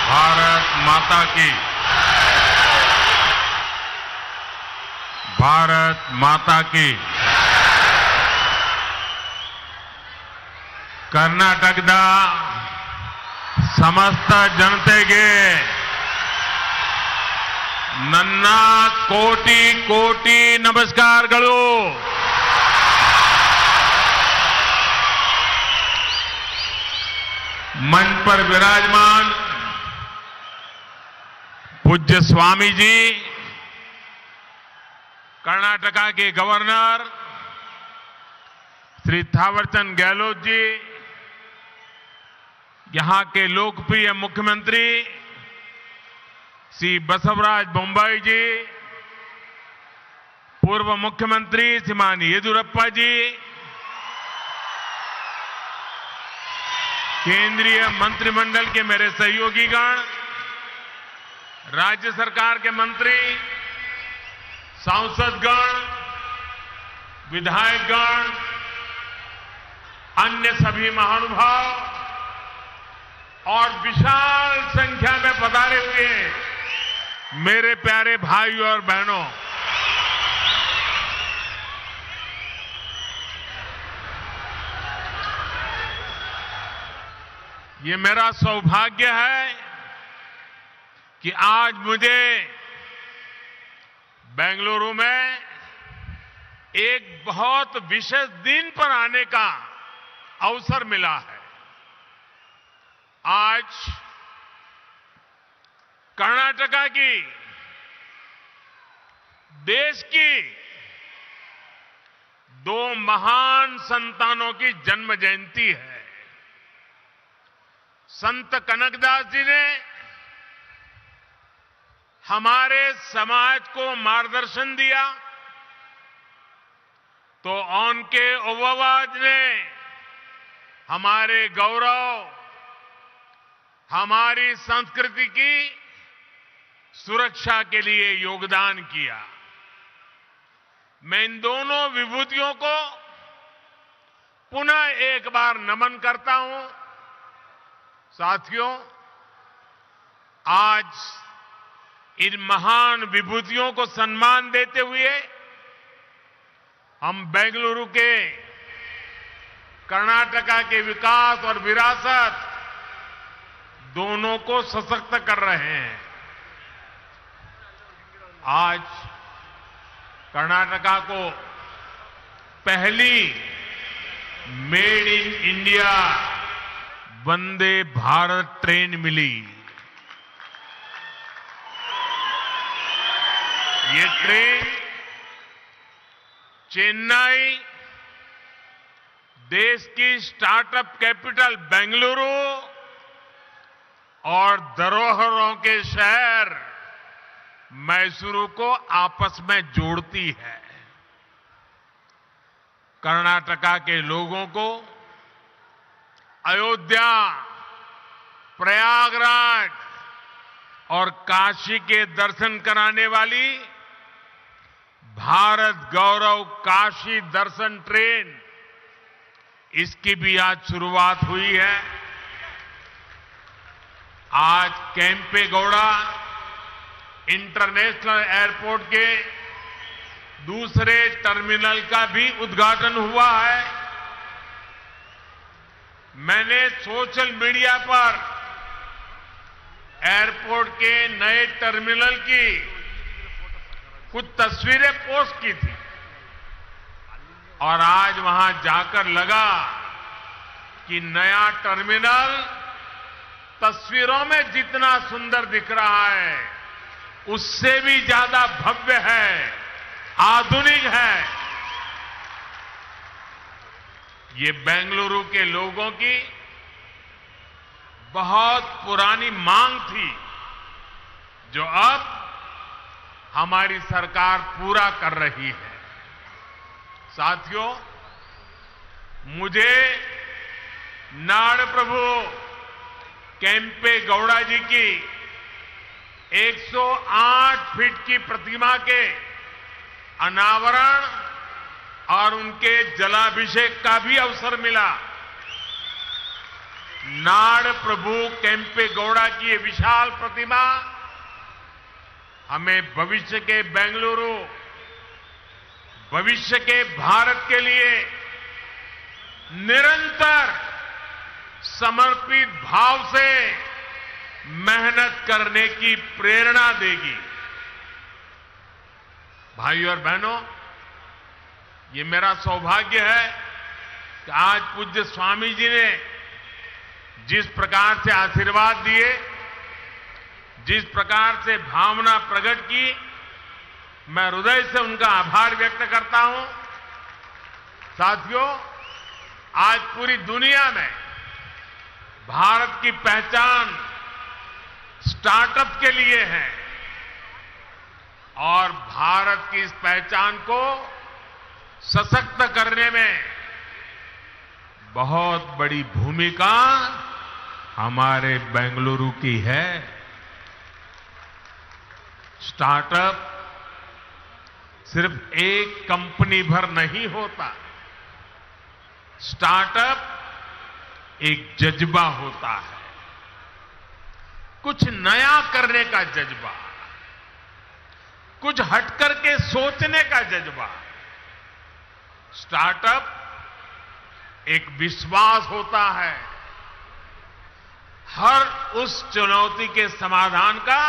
भारत माता की। भारत माता की। ಕರ್ನಾಟಕದ ಸಮಸ್ತ ಜನತೆಗೆ ನನ್ನ ಕೋಟಿ ಕೋಟಿ ನಮಸ್ಕಾರಗಳು। मंच पर विराजमान पूज्य स्वामी जी, कर्नाटका के गवर्नर श्री थावरचंद गहलोत जी, यहां के लोकप्रिय मुख्यमंत्री श्री बसवराज बोम्मई जी, पूर्व मुख्यमंत्री श्रीमान येदियुरप्पा जी, केंद्रीय मंत्रिमंडल के मेरे सहयोगीगण, राज्य सरकार के मंत्री, सांसदगण, विधायकगण, अन्य सभी महानुभाव और विशाल संख्या में पधारे हुए मेरे प्यारे भाइयों और बहनों, ये मेरा सौभाग्य है कि आज मुझे बेंगलुरु में एक बहुत विशेष दिन पर आने का अवसर मिला है। आज कर्नाटका की, देश की दो महान संतानों की जन्म जयंती है। संत कनकदास जी ने हमारे समाज को मार्गदर्शन दिया, तो उनके ओवावाज ने हमारे गौरव, हमारी संस्कृति की सुरक्षा के लिए योगदान किया। मैं इन दोनों विभूतियों को पुनः एक बार नमन करता हूं। साथियों, आज इन महान विभूतियों को सम्मान देते हुए हम बेंगलुरु के कर्नाटका के विकास और विरासत दोनों को सशक्त कर रहे हैं। आज कर्नाटका को पहली made in India Vande Bharat train मिली। ये ट्रेन चेन्नई, देश की स्टार्टअप कैपिटल बेंगलुरु और धरोहरों के शहर मैसूरू को आपस में जोड़ती है। कर्नाटका के लोगों को अयोध्या, प्रयागराज और काशी के दर्शन कराने वाली भारत गौरव काशी दर्शन ट्रेन, इसकी भी आज शुरुआत हुई है। आज केम्पेगौड़ा इंटरनेशनल एयरपोर्ट के दूसरे टर्मिनल का भी उद्घाटन हुआ है। मैंने सोशल मीडिया पर एयरपोर्ट के नए टर्मिनल की कुछ तस्वीरें पोस्ट की थी और आज वहां जाकर लगा कि नया टर्मिनल तस्वीरों में जितना सुंदर दिख रहा है, उससे भी ज्यादा भव्य है, आधुनिक है। ये बेंगलुरु के लोगों की बहुत पुरानी मांग थी, जो अब हमारी सरकार पूरा कर रही है। साथियों, मुझे नाड़ प्रभु केम्पेगौड़ा जी की 108 फीट की प्रतिमा के अनावरण और उनके जलाभिषेक का भी अवसर मिला। नाड़ प्रभु केम्पेगौड़ा की ये विशाल प्रतिमा हमें भविष्य के बेंगलुरु, भविष्य के भारत के लिए निरंतर समर्पित भाव से मेहनत करने की प्रेरणा देगी। भाइयों और बहनों, ये मेरा सौभाग्य है कि आज पूज्य स्वामी जी ने जिस प्रकार से आशीर्वाद दिए, जिस प्रकार से भावना प्रकट की, मैं हृदय से उनका आभार व्यक्त करता हूं। साथियों, आज पूरी दुनिया में भारत की पहचान स्टार्टअप के लिए है और भारत की इस पहचान को सशक्त करने में बहुत बड़ी भूमिका हमारे बेंगलुरु की है। स्टार्टअप सिर्फ एक कंपनी भर नहीं होता, स्टार्टअप एक जज्बा होता है, कुछ नया करने का जज्बा, कुछ हटकर के सोचने का जज्बा। स्टार्टअप एक विश्वास होता है हर उस चुनौती के समाधान का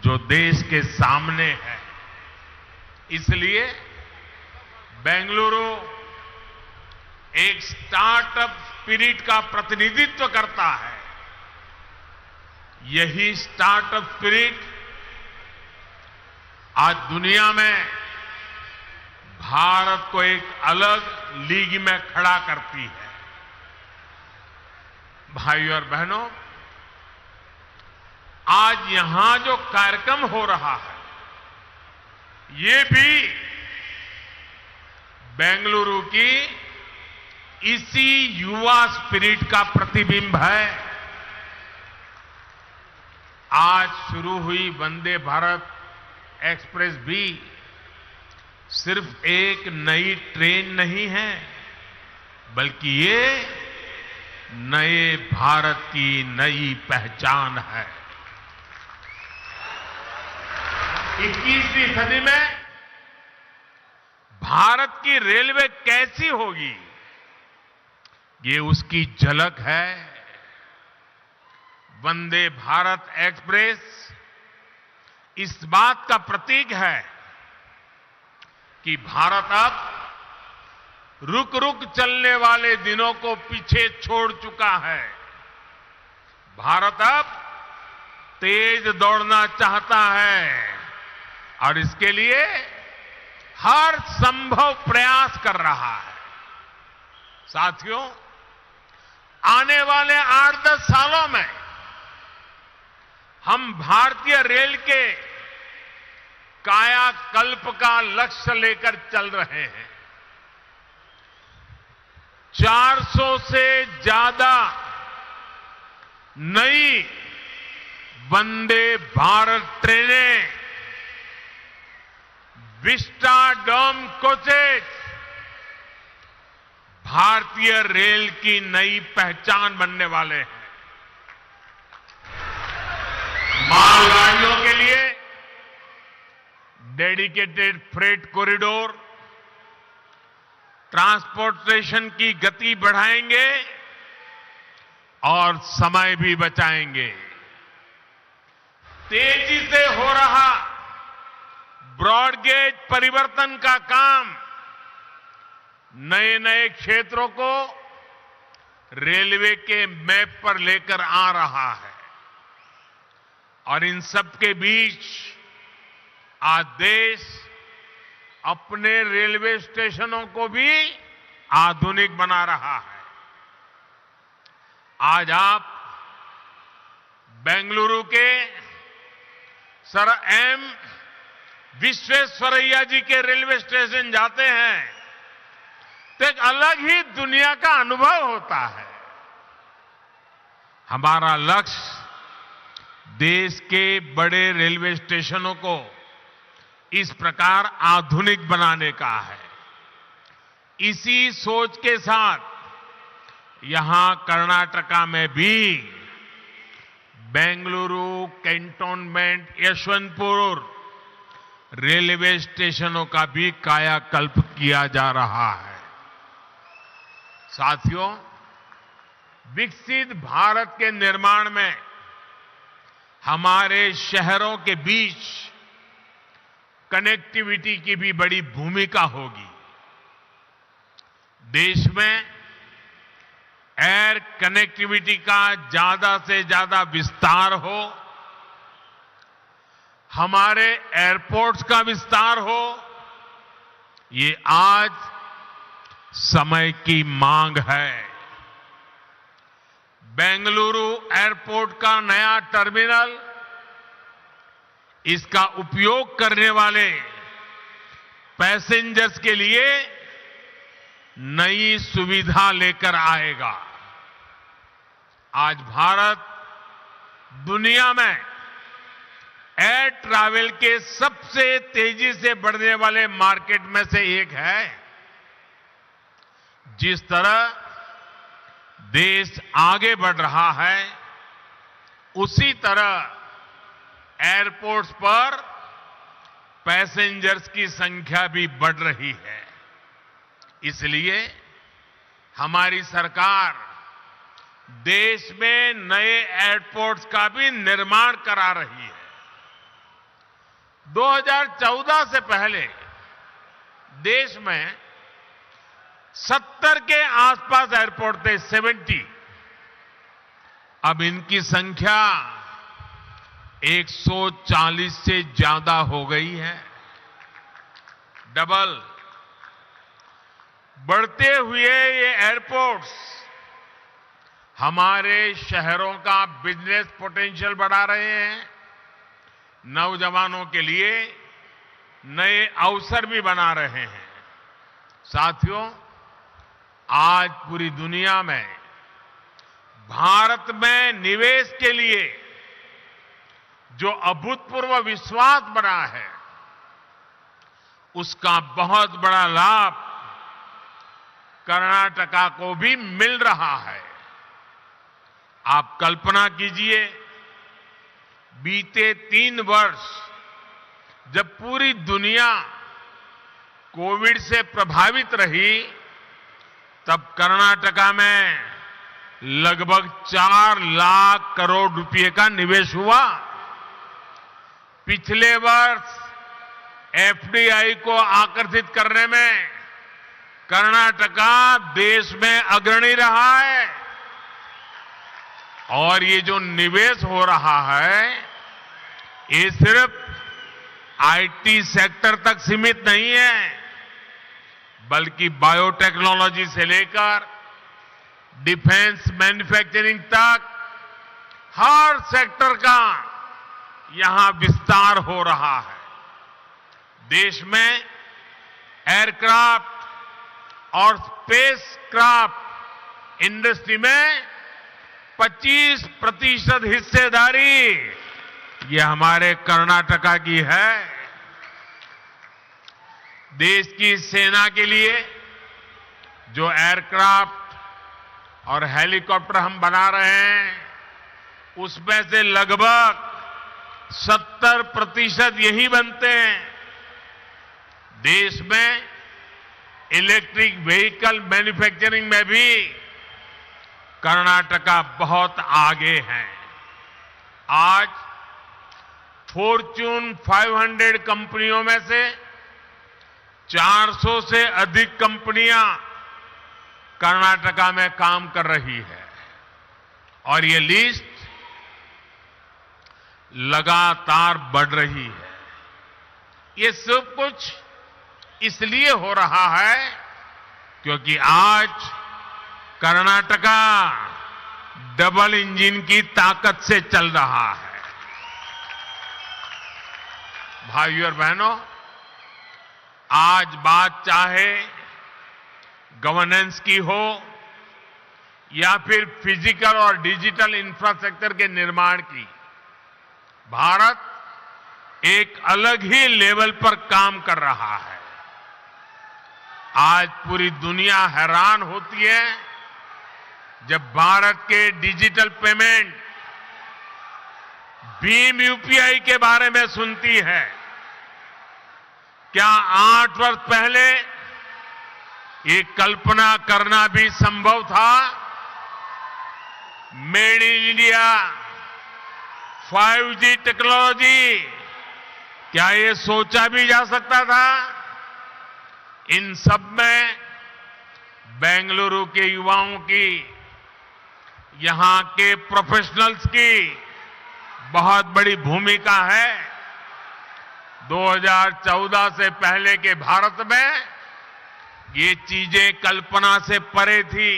जो देश के सामने है। इसलिए बेंगलुरु एक स्टार्टअप स्पिरिट का प्रतिनिधित्व करता है। यही स्टार्टअप स्पिरिट आज दुनिया में भारत को एक अलग लीग में खड़ा करती है। भाइयों और बहनों, आज यहां जो कार्यक्रम हो रहा है, ये भी बेंगलुरु की इसी युवा स्पिरिट का प्रतिबिंब है। आज शुरू हुई वंदे भारत एक्सप्रेस भी सिर्फ एक नई ट्रेन नहीं है, बल्कि ये नए भारत की नई पहचान है। 21वीं सदी में भारत की रेलवे कैसी होगी, ये उसकी झलक है। वंदे भारत एक्सप्रेस इस बात का प्रतीक है कि भारत अब रुक रुक चलने वाले दिनों को पीछे छोड़ चुका है। भारत अब तेज दौड़ना चाहता है और इसके लिए हर संभव प्रयास कर रहा है। साथियों, आने वाले 8-10 सालों में हम भारतीय रेल के कायाकल्प का लक्ष्य लेकर चल रहे हैं। 400 से ज्यादा नई वंदे भारत ट्रेनें, विस्टाडोम कोचेस भारतीय रेल की नई पहचान बनने वाले हैं। मालगाड़ियों के लिए डेडिकेटेड फ्रेट कॉरिडोर ट्रांसपोर्टेशन की गति बढ़ाएंगे और समय भी बचाएंगे। तेजी से हो रहा ब्रॉडगेज परिवर्तन का काम नए नए क्षेत्रों को रेलवे के मैप पर लेकर आ रहा है और इन सब के बीच आज देश अपने रेलवे स्टेशनों को भी आधुनिक बना रहा है। आज आप बेंगलुरु के सर एम विश्वेश्वरैया जी के रेलवे स्टेशन जाते हैं तो एक अलग ही दुनिया का अनुभव होता है। हमारा लक्ष्य देश के बड़े रेलवे स्टेशनों को इस प्रकार आधुनिक बनाने का है। इसी सोच के साथ यहां कर्नाटका में भी बेंगलुरु कैंटोनमेंट यशवंतपुर रेलवे स्टेशनों का भी कायाकल्प किया जा रहा है। साथियों, विकसित भारत के निर्माण में हमारे शहरों के बीच कनेक्टिविटी की भी बड़ी भूमिका होगी। देश में एयर कनेक्टिविटी का ज्यादा से ज्यादा विस्तार हो, हमारे एयरपोर्ट्स का विस्तार हो, ये आज समय की मांग है। बेंगलुरु एयरपोर्ट का नया टर्मिनल इसका उपयोग करने वाले पैसेंजर्स के लिए नई सुविधा लेकर आएगा। आज भारत दुनिया में एयर ट्रैवल के सबसे तेजी से बढ़ने वाले मार्केट में से एक है। जिस तरह देश आगे बढ़ रहा है, उसी तरह एयरपोर्ट्स पर पैसेंजर्स की संख्या भी बढ़ रही है। इसलिए हमारी सरकार देश में नए एयरपोर्ट्स का भी निर्माण करा रही है। 2014 से पहले देश में 70 के आसपास एयरपोर्ट थे, 70। अब इनकी संख्या 140 से ज्यादा हो गई है, डबल। बढ़ते हुए ये एयरपोर्ट्स हमारे शहरों का बिजनेस पोटेंशियल बढ़ा रहे हैं, नौजवानों के लिए नए अवसर भी बना रहे हैं। साथियों, आज पूरी दुनिया में भारत में निवेश के लिए जो अभूतपूर्व विश्वास बना है, उसका बहुत बड़ा लाभ कर्नाटका को भी मिल रहा है। आप कल्पना कीजिए, बीते 3 वर्ष जब पूरी दुनिया कोविड से प्रभावित रही, तब कर्नाटका में लगभग 4 लाख करोड़ रुपए का निवेश हुआ। पिछले वर्ष एफडीआई को आकर्षित करने में कर्नाटका देश में अग्रणी रहा है। और ये जो निवेश हो रहा है, ये सिर्फ आईटी सेक्टर तक सीमित नहीं है, बल्कि बायोटेक्नोलॉजी से लेकर डिफेंस मैन्युफैक्चरिंग तक हर सेक्टर का यहां विस्तार हो रहा है। देश में एयरक्राफ्ट और स्पेसक्राफ्ट इंडस्ट्री में 25% हिस्सेदारी ये हमारे कर्नाटका की है। देश की सेना के लिए जो एयरक्राफ्ट और हेलीकॉप्टर हम बना रहे हैं, उसमें से लगभग 70% यही बनते हैं। देश में इलेक्ट्रिक व्हीकल मैन्युफैक्चरिंग में भी कर्नाटका बहुत आगे है। आज फॉर्च्यून 500 कंपनियों में से 400 से अधिक कंपनियां कर्नाटका में काम कर रही है, और ये लिस्ट लगातार बढ़ रही है। ये सब कुछ इसलिए हो रहा है क्योंकि आज कर्नाटका डबल इंजन की ताकत से चल रहा है। भाइयों और बहनों, आज बात चाहे गवर्नेंस की हो या फिर फिजिकल और डिजिटल इंफ्रास्ट्रक्चर के निर्माण की, भारत एक अलग ही लेवल पर काम कर रहा है। आज पूरी दुनिया हैरान होती है जब भारत के डिजिटल पेमेंट भीम यूपीआई के बारे में सुनती है, क्या 8 वर्ष पहले ये कल्पना करना भी संभव था? Made in India, 5G technology, क्या ये सोचा भी जा सकता था? इन सब में बेंगलुरु के युवाओं की, यहां के प्रोफेशनल्स की बहुत बड़ी भूमिका है। 2014 से पहले के भारत में ये चीजें कल्पना से परे थी।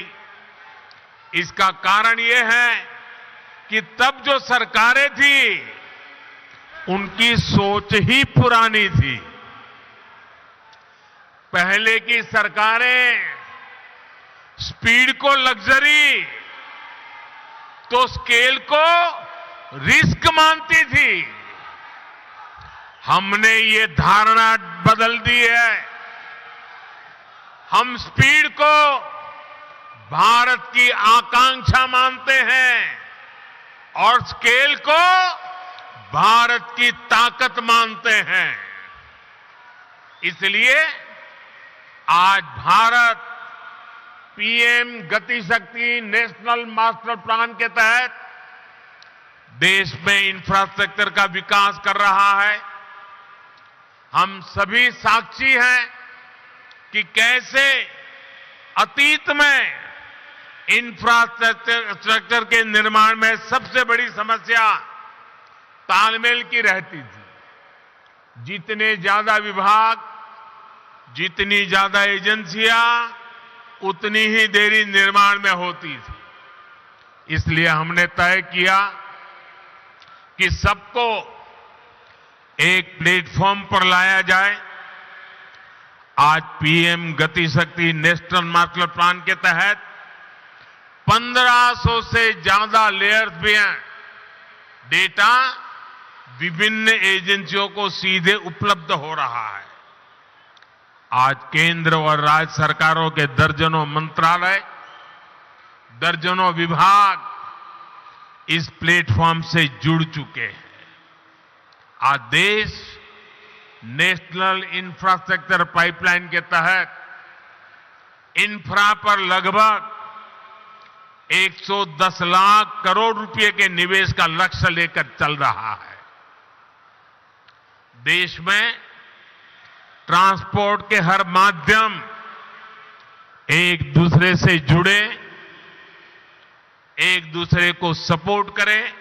इसका कारण ये है कि तब जो सरकारें थी उनकी सोच ही पुरानी थी। पहले की सरकारें स्पीड को लग्जरी तो स्केल को रिस्क मानती थी। हमने ये धारणा बदल दी है। हम स्पीड को भारत की आकांक्षा मानते हैं और स्केल को भारत की ताकत मानते हैं। इसलिए आज भारत पीएम गति शक्ति नेशनल मास्टर प्लान के तहत देश में इंफ्रास्ट्रक्चर का विकास कर रहा है। हम सभी साक्षी हैं कि कैसे अतीत में इंफ्रास्ट्रक्चर के निर्माण में सबसे बड़ी समस्या तालमेल की रहती थी। जितने ज्यादा विभाग, जितनी ज्यादा एजेंसियां, उतनी ही देरी निर्माण में होती थी। इसलिए हमने तय किया कि सबको एक प्लेटफॉर्म पर लाया जाए। आज पीएम गति शक्ति नेशनल मास्टर प्लान के तहत 1500 से ज्यादा लेयर्स भी हैं। डेटा विभिन्न एजेंसियों को सीधे उपलब्ध हो रहा है। आज केंद्र और राज्य सरकारों के दर्जनों मंत्रालय, दर्जनों विभाग इस प्लेटफॉर्म से जुड़ चुके हैं। आज देश नेशनल इंफ्रास्ट्रक्चर पाइपलाइन के तहत इंफ्रा पर लगभग 110 लाख करोड़ रुपए के निवेश का लक्ष्य लेकर चल रहा है। देश में ट्रांसपोर्ट के हर माध्यम एक दूसरे से जुड़े, एक दूसरे को सपोर्ट करें।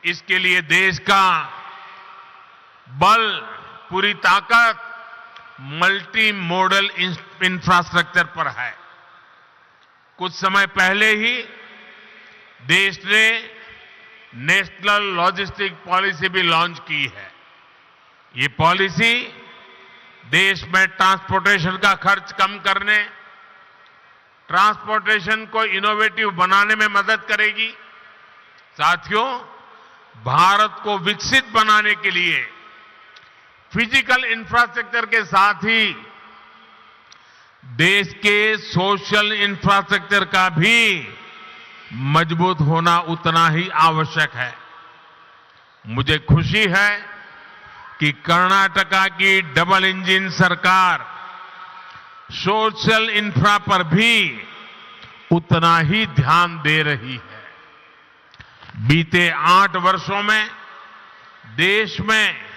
इसके लिए देश का बल, पूरी ताकत मल्टी मॉडल इंफ्रास्ट्रक्चर पर है। कुछ समय पहले ही देश ने नेशनल लॉजिस्टिक पॉलिसी भी लॉन्च की है। ये पॉलिसी देश में ट्रांसपोर्टेशन का खर्च कम करने, ट्रांसपोर्टेशन को इनोवेटिव बनाने में मदद करेगी। साथियों, भारत को विकसित बनाने के लिए फिजिकल इंफ्रास्ट्रक्चर के साथ ही देश के सोशल इंफ्रास्ट्रक्चर का भी मजबूत होना उतना ही आवश्यक है। मुझे खुशी है कि कर्नाटका की डबल इंजन सरकार सोशल इंफ्रा पर भी उतना ही ध्यान दे रही है। बीते 8 वर्षों में देश में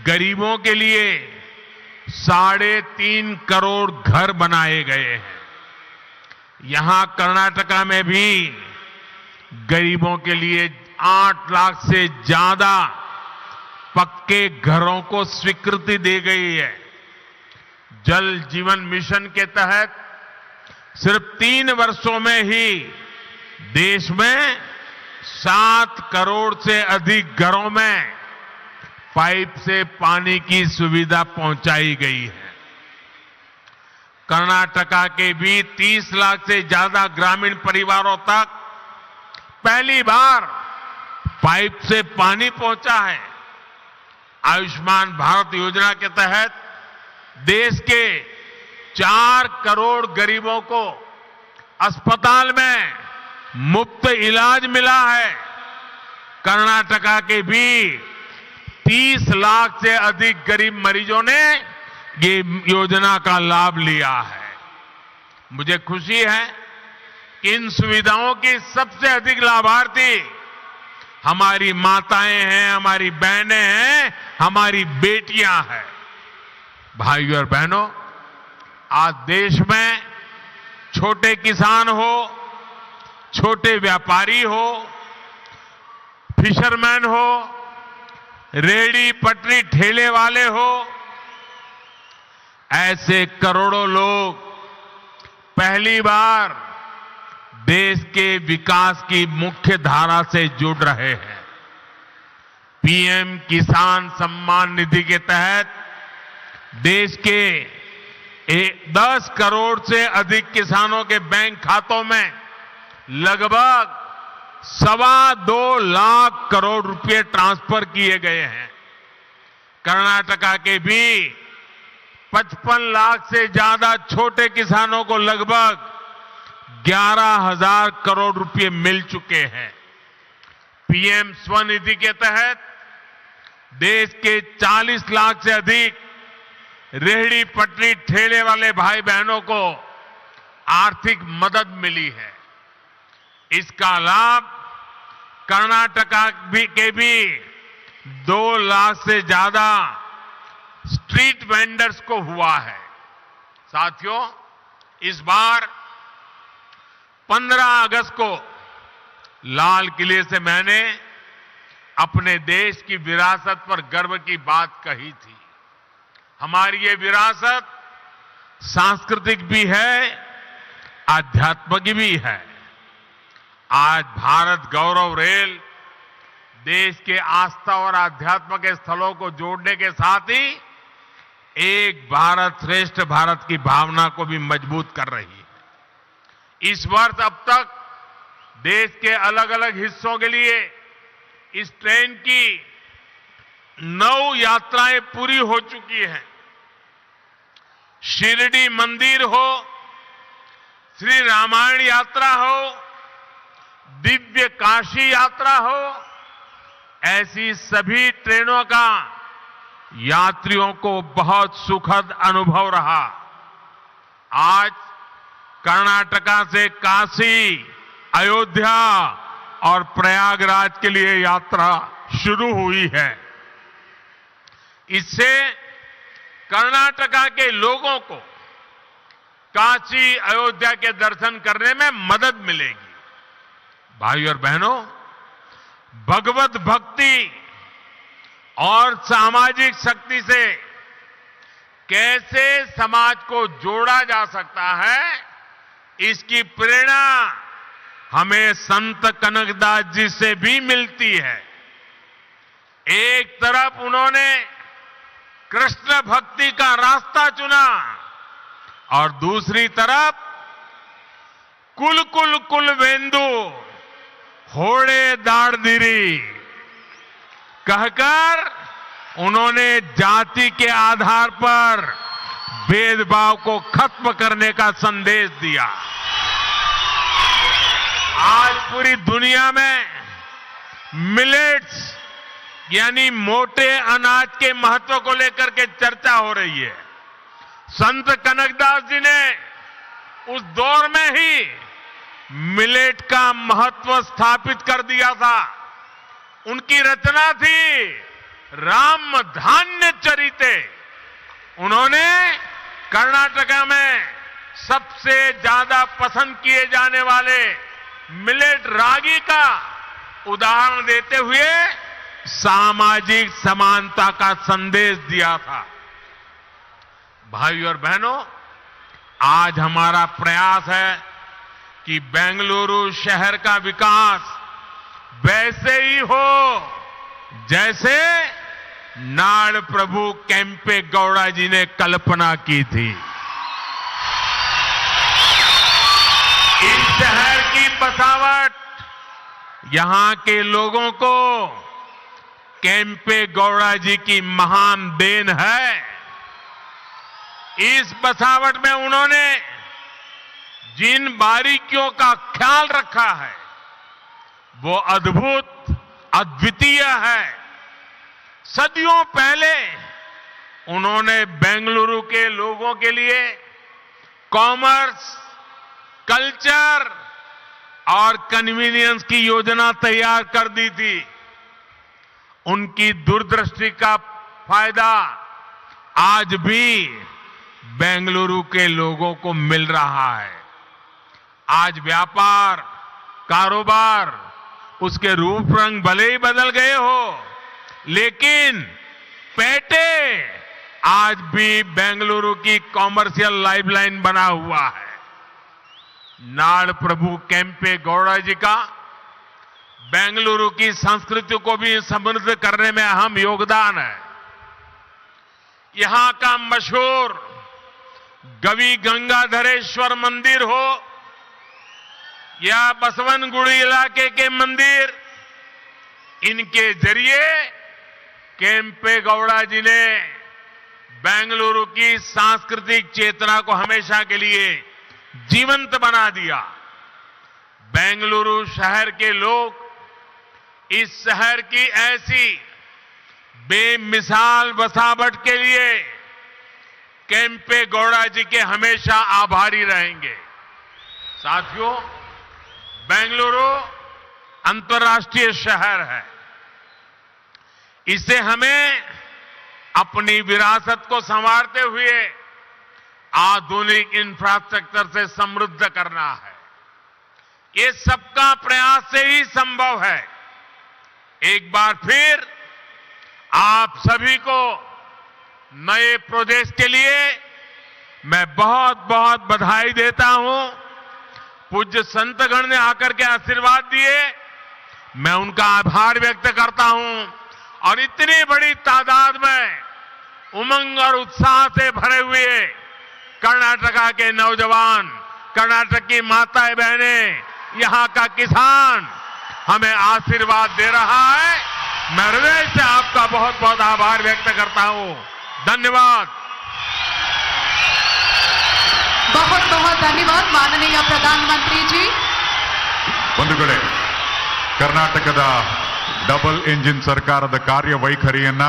गरीबों के लिए 3.5 करोड़ घर बनाए गए हैं। यहां कर्नाटका में भी गरीबों के लिए 8 लाख से ज्यादा पक्के घरों को स्वीकृति दी गई है। जल जीवन मिशन के तहत सिर्फ 3 वर्षों में ही देश में 7 करोड़ से अधिक घरों में पाइप से पानी की सुविधा पहुंचाई गई है। कर्नाटका के भी 30 लाख से ज्यादा ग्रामीण परिवारों तक पहली बार पाइप से पानी पहुंचा है। आयुष्मान भारत योजना के तहत देश के 4 करोड़ गरीबों को अस्पताल में मुफ्त इलाज मिला है। कर्नाटका के भी 30 लाख से अधिक गरीब मरीजों ने ये योजना का लाभ लिया है। मुझे खुशी है कि इन सुविधाओं की सबसे अधिक लाभार्थी हमारी माताएं हैं, हमारी बहनें हैं, हमारी बेटियां हैं। भाइयों और बहनों, आज देश में छोटे किसान हो, छोटे व्यापारी हो, फिशरमैन हो, रेहड़ी पटरी ठेले वाले हो, ऐसे करोड़ों लोग पहली बार देश के विकास की मुख्य धारा से जुड़ रहे हैं। पीएम किसान सम्मान निधि के तहत देश के 10 करोड़ से अधिक किसानों के बैंक खातों में लगभग 2.25 लाख करोड़ रुपए ट्रांसफर किए गए हैं। कर्नाटका के भी 55 लाख से ज्यादा छोटे किसानों को लगभग 11,000 करोड़ रुपए मिल चुके हैं। पीएम स्वनिधि के तहत देश के 40 लाख से अधिक रेहड़ी पटरी ठेले वाले भाई बहनों को आर्थिक मदद मिली है। इसका लाभ कर्नाटका के भी 2 लाख से ज्यादा स्ट्रीट वेंडर्स को हुआ है। साथियों, इस बार 15 अगस्त को लाल किले से मैंने अपने देश की विरासत पर गर्व की बात कही थी। हमारी ये विरासत सांस्कृतिक भी है, आध्यात्मिक भी है। आज भारत गौरव रेल देश के आस्था और आध्यात्म के स्थलों को जोड़ने के साथ ही एक भारत श्रेष्ठ भारत की भावना को भी मजबूत कर रही है। इस वर्ष अब तक देश के अलग अलग हिस्सों के लिए इस ट्रेन की 9 यात्राएं पूरी हो चुकी हैं। शिरडी मंदिर हो, श्री रामायण यात्रा हो, दिव्य काशी यात्रा हो, ऐसी सभी ट्रेनों का यात्रियों को बहुत सुखद अनुभव रहा। आज कर्नाटका से काशी, अयोध्या और प्रयागराज के लिए यात्रा शुरू हुई है। इससे कर्नाटका के लोगों को काशी, अयोध्या के दर्शन करने में मदद मिलेगी। भाइयों और बहनों, भगवत भक्ति और सामाजिक शक्ति से कैसे समाज को जोड़ा जा सकता है, इसकी प्रेरणा हमें संत कनकदास जी से भी मिलती है। एक तरफ उन्होंने कृष्ण भक्ति का रास्ता चुना और दूसरी तरफ कुल कुल कुल वेंदु होड़े दाड़दिरी कहकर उन्होंने जाति के आधार पर भेदभाव को खत्म करने का संदेश दिया। आज पूरी दुनिया में मिलेट्स यानी मोटे अनाज के महत्व को लेकर के चर्चा हो रही है। संत कनकदास जी ने उस दौर में ही मिलेट का महत्व स्थापित कर दिया था। उनकी रचना थी राम धान्य चरिते। उन्होंने कर्नाटका में सबसे ज्यादा पसंद किए जाने वाले मिलेट रागी का उदाहरण देते हुए सामाजिक समानता का संदेश दिया था। भाइयों और बहनों, आज हमारा प्रयास है कि बेंगलुरु शहर का विकास वैसे ही हो जैसे नाड़ प्रभु केम्पे गौड़ा जी ने कल्पना की थी। इस शहर की बसावट यहां के लोगों को केम्पे गौड़ा जी की महान देन है। इस बसावट में उन्होंने जिन बारीकियों का ख्याल रखा है वो अद्भुत, अद्वितीय है। सदियों पहले उन्होंने बेंगलुरु के लोगों के लिए कॉमर्स, कल्चर और कन्वीनियंस की योजना तैयार कर दी थी। उनकी दूरदृष्टि का फायदा आज भी बेंगलुरु के लोगों को मिल रहा है। आज व्यापार, कारोबार, उसके रूप रंग भले ही बदल गए हो, लेकिन पेटे आज भी बेंगलुरु की कॉमर्शियल लाइफलाइन बना हुआ है। नाड़ प्रभु केम्पे गौड़ा जी का बेंगलुरु की संस्कृति को भी समृद्ध करने में अहम योगदान है। यहां का मशहूर गवि गंगाधरेश्वर मंदिर हो या बसवनगुड़ी इलाके के मंदिर, इनके जरिए केम्पे गौड़ा जी ने बेंगलुरु की सांस्कृतिक चेतना को हमेशा के लिए जीवंत बना दिया। बेंगलुरु शहर के लोग इस शहर की ऐसी बेमिसाल बसावट के लिए केम्पे गौड़ा जी के हमेशा आभारी रहेंगे। साथियों, बेंगलुरु अंतर्राष्ट्रीय शहर है। इसे हमें अपनी विरासत को संवारते हुए आधुनिक इंफ्रास्ट्रक्चर से समृद्ध करना है। ये सबका प्रयास से ही संभव है। एक बार फिर आप सभी को नए प्रोजेक्ट के लिए मैं बहुत बहुत बधाई देता हूं। पूज्य संतगण ने आकर के आशीर्वाद दिए, मैं उनका आभार व्यक्त करता हूं। और इतनी बड़ी तादाद में उमंग और उत्साह से भरे हुए कर्नाटका के नौजवान, कर्नाटक की माताएं बहनें, यहां का किसान हमें आशीर्वाद दे रहा है। मैं हृदय से आपका बहुत बहुत आभार व्यक्त करता हूं। धन्यवाद। बहुत बहुत धन्यवाद माननीय प्रधानमंत्री जी। बंधुगळे, ಕರ್ನಾಟಕದ ಡಬಲ್ ಇಂಜಿನ್ ಸರ್ಕಾರದ ಕಾರ್ಯವೈಖರಿಯನ್ನ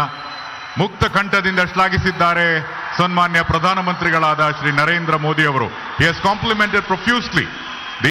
ಮುಕ್ತ ಕಂಠದಿಂದ ಶ್ಲಾಘಿಸಿದ್ದಾರೆ ಸನ್ಮಾನ್ಯ ಪ್ರಧಾನಮಂತ್ರಿಗಳಾದ ಶ್ರೀ ನರೇಂದ್ರ ಮೋದಿ ಅವರು. He has complimented profusely